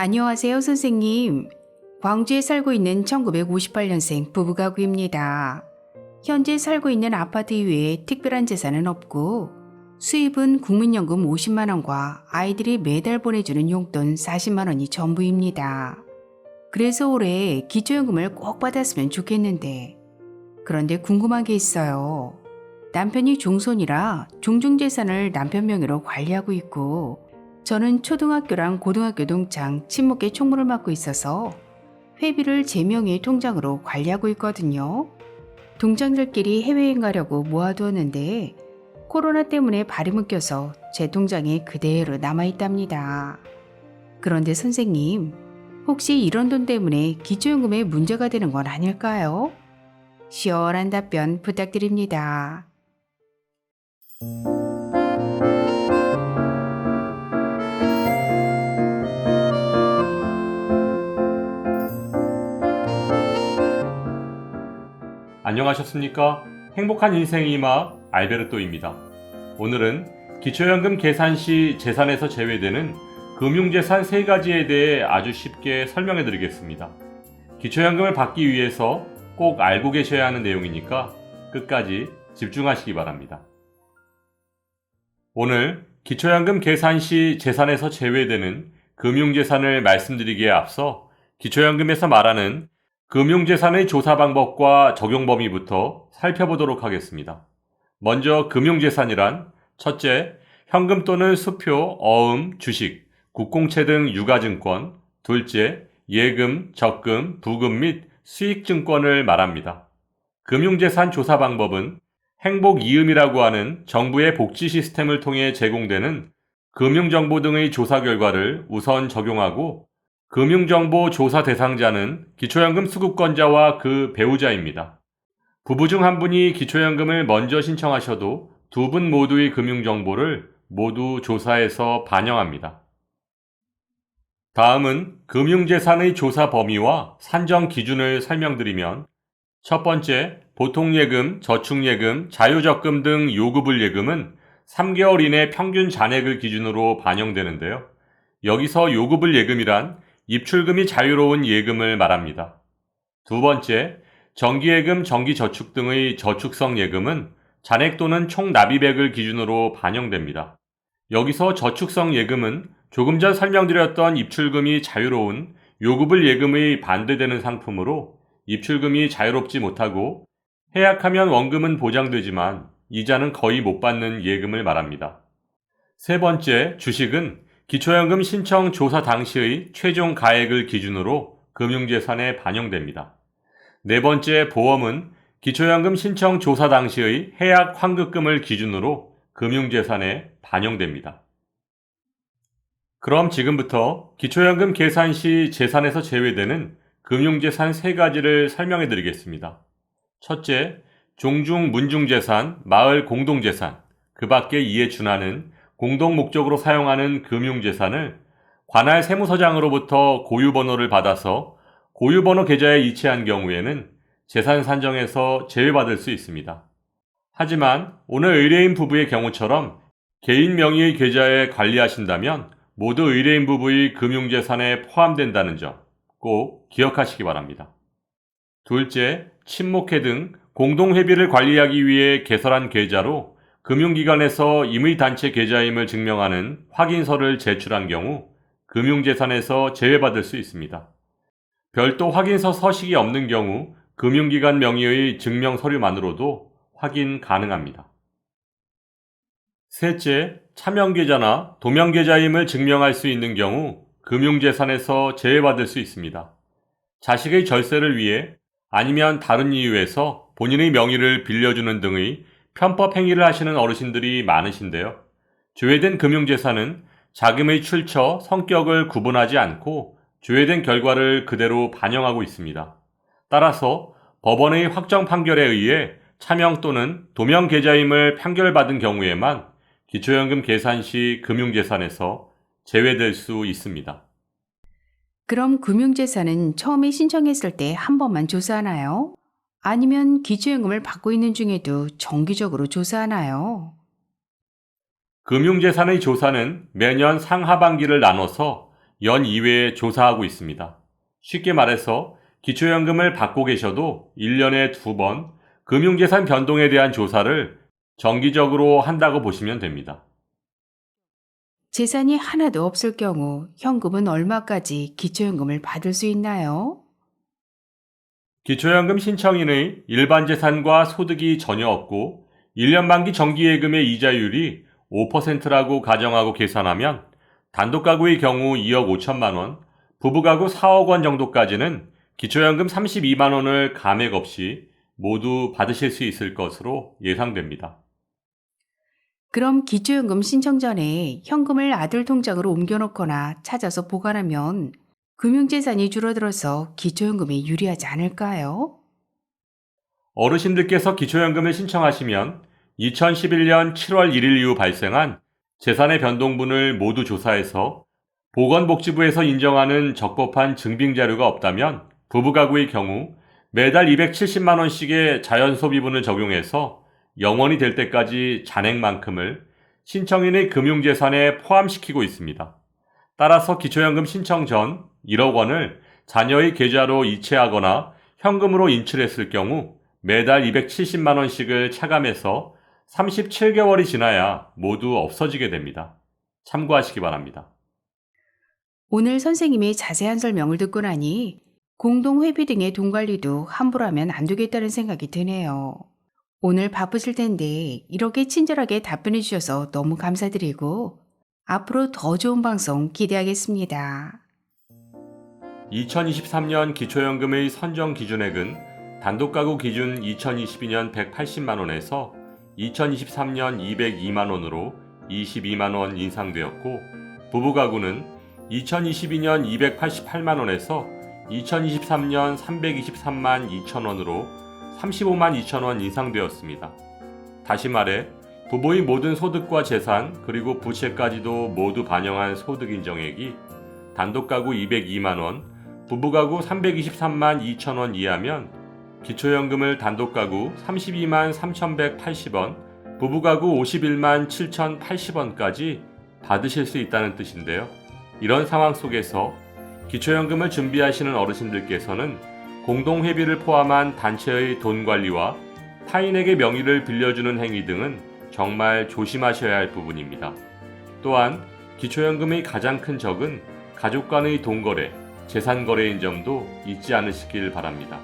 안녕하세요, 선생님. 광주에 살고 있는 1958년생 부부 가구입니다. 현재 살고 있는 아파트 이외에 특별한 재산은 없고 수입은 국민연금 50만 원과 아이들이 매달 보내주는 용돈 40만 원이 전부입니다. 그래서 올해 기초연금을 꼭 받았으면 좋겠는데 그런데 궁금한 게 있어요. 남편이 종손이라 종중재산을 남편 명의로 관리하고 있고 저는 초등학교랑 고등학교 동창 친목계 총무를 맡고 있어서 회비를 제 명의의 통장으로 관리하고 있거든요. 동창들끼리 해외여행 가려고 모아두었는데 코로나 때문에 발이 묶여서 제 통장에 그대로 남아있답니다. 그런데 선생님, 혹시 이런 돈 때문에 기초연금에 문제가 되는 건 아닐까요? 시원한 답변 부탁드립니다. 안녕하셨습니까? 행복한 인생의 이마 알베르토입니다. 오늘은 기초연금 계산 시 재산에서 제외되는 금융재산 3가지에 대해 아주 쉽게 설명해 드리겠습니다. 기초연금을 받기 위해서 꼭 알고 계셔야 하는 내용이니까 끝까지 집중하시기 바랍니다. 오늘 기초연금 계산 시 재산에서 제외되는 금융재산을 말씀드리기에 앞서 기초연금에서 말하는 금융재산의 조사 방법과 적용 범위부터 살펴보도록 하겠습니다. 먼저 금융재산이란 첫째, 현금 또는 수표, 어음, 주식, 국공채 등 유가증권, 둘째, 예금, 적금, 부금 및 수익증권을 말합니다. 금융재산 조사 방법은 행복이음이라고 하는 정부의 복지 시스템을 통해 제공되는 금융정보 등의 조사 결과를 우선 적용하고 금융정보 조사 대상자는 기초연금 수급권자와 그 배우자입니다. 부부 중 한 분이 기초연금을 먼저 신청하셔도 두 분 모두의 금융정보를 모두 조사해서 반영합니다. 다음은 금융재산의 조사 범위와 산정 기준을 설명드리면 첫 번째, 보통예금, 저축예금, 자유적금 등 요구불 예금은 3개월 이내 평균 잔액을 기준으로 반영되는데요. 여기서 요구불 예금이란 입출금이 자유로운 예금을 말합니다. 두 번째, 정기예금, 정기저축 등의 저축성 예금은 잔액 또는 총 납입액을 기준으로 반영됩니다. 여기서 저축성 예금은 조금 전 설명드렸던 입출금이 자유로운 요구불 예금의 반대되는 상품으로 입출금이 자유롭지 못하고 해약하면 원금은 보장되지만 이자는 거의 못 받는 예금을 말합니다. 세 번째, 주식은 기초연금 신청 조사 당시의 최종 가액을 기준으로 금융재산에 반영됩니다. 네 번째, 보험은 기초연금 신청 조사 당시의 해약 환급금을 기준으로 금융재산에 반영됩니다. 그럼 지금부터 기초연금 계산 시 재산에서 제외되는 금융재산 3가지를 설명해 드리겠습니다. 첫째, 종중 문중재산, 마을 공동재산, 그 밖에 이에 준하는 공동 목적으로 사용하는 금융재산을 관할 세무서장으로부터 고유번호를 받아서 고유번호 계좌에 이체한 경우에는 재산 산정에서 제외받을 수 있습니다. 하지만 오늘 의뢰인 부부의 경우처럼 개인 명의의 계좌에 관리하신다면 모두 의뢰인 부부의 금융재산에 포함된다는 점 꼭 기억하시기 바랍니다. 둘째, 친목회 등 공동회비를 관리하기 위해 개설한 계좌로 금융기관에서 임의단체 계좌임을 증명하는 확인서를 제출한 경우 금융재산에서 제외받을 수 있습니다. 별도 확인서 서식이 없는 경우 금융기관 명의의 증명서류만으로도 확인 가능합니다. 셋째, 차명계좌나 도명계좌임을 증명할 수 있는 경우 금융재산에서 제외받을 수 있습니다. 자식의 절세를 위해 아니면 다른 이유에서 본인의 명의를 빌려주는 등의 편법 행위를 하시는 어르신들이 많으신데요. 제외된 금융재산은 자금의 출처, 성격을 구분하지 않고 제외된 결과를 그대로 반영하고 있습니다. 따라서 법원의 확정 판결에 의해 차명 또는 도명 계좌임을 판결받은 경우에만 기초연금 계산 시 금융재산에서 제외될 수 있습니다. 그럼 금융재산은 처음에 신청했을 때 한 번만 조사하나요? 아니면 기초연금을 받고 있는 중에도 정기적으로 조사하나요? 금융재산의 조사는 매년 상하반기를 나눠서 연 2회 조사하고 있습니다. 쉽게 말해서 기초연금을 받고 계셔도 1년에 2번 금융재산 변동에 대한 조사를 정기적으로 한다고 보시면 됩니다. 재산이 하나도 없을 경우 현금은 얼마까지 기초연금을 받을 수 있나요? 기초연금 신청인의 일반 재산과 소득이 전혀 없고 1년 만기 정기예금의 이자율이 5%라고 가정하고 계산하면 단독가구의 경우 2억 5천만 원, 부부가구 4억 원 정도까지는 기초연금 32만 원을 감액 없이 모두 받으실 수 있을 것으로 예상됩니다. 그럼 기초연금 신청 전에 현금을 아들 통장으로 옮겨놓거나 찾아서 보관하면 금융재산이 줄어들어서 기초연금에 유리하지 않을까요? 어르신들께서 기초연금을 신청하시면 2011년 7월 1일 이후 발생한 재산의 변동분을 모두 조사해서 보건복지부에서 인정하는 적법한 증빙자료가 없다면 부부가구의 경우 매달 270만 원씩의 자연소비분을 적용해서 영원이 될 때까지 잔액만큼을 신청인의 금융재산에 포함시키고 있습니다. 따라서 기초연금 신청 전 1억 원을 자녀의 계좌로 이체하거나 현금으로 인출했을 경우 매달 270만 원씩을 차감해서 37개월이 지나야 모두 없어지게 됩니다. 참고하시기 바랍니다. 오늘 선생님의 자세한 설명을 듣고 나니 공동회비 등의 돈 관리도 함부로 하면 안 되겠다는 생각이 드네요. 오늘 바쁘실 텐데 이렇게 친절하게 답변해 주셔서 너무 감사드리고 앞으로 더 좋은 방송 기대하겠습니다. 2023년 기초연금의 선정 기준액은 단독가구 기준 2022년 180만 원에서 2023년 202만 원으로 22만 원 인상되었고, 부부가구는 2022년 288만 원에서 2023년 323만 2천 원으로 35만 2천 원 인상되었습니다. 다시 말해 부부의 모든 소득과 재산 그리고 부채까지도 모두 반영한 소득 인정액이 단독가구 202만 원, 부부가구 323만 2천 원 이하면 기초연금을 단독가구 32만 3,180원, 부부가구 51만 7,080원까지 받으실 수 있다는 뜻인데요. 이런 상황 속에서 기초연금을 준비하시는 어르신들께서는 공동회비를 포함한 단체의 돈 관리와 타인에게 명의를 빌려주는 행위 등은 정말 조심하셔야 할 부분입니다. 또한 기초연금의 가장 큰 적은 가족 간의 돈거래, 재산거래인 점도 잊지 않으시길 바랍니다.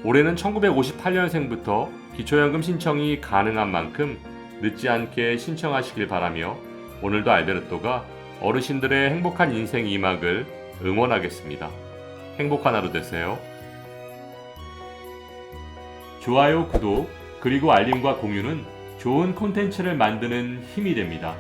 올해는 1958년생부터 기초연금 신청이 가능한 만큼 늦지 않게 신청하시길 바라며 오늘도 알베르토가 어르신들의 행복한 인생 2막을 응원하겠습니다. 행복한 하루 되세요. 좋아요, 구독, 그리고 알림과 공유는 좋은 콘텐츠를 만드는 힘이 됩니다.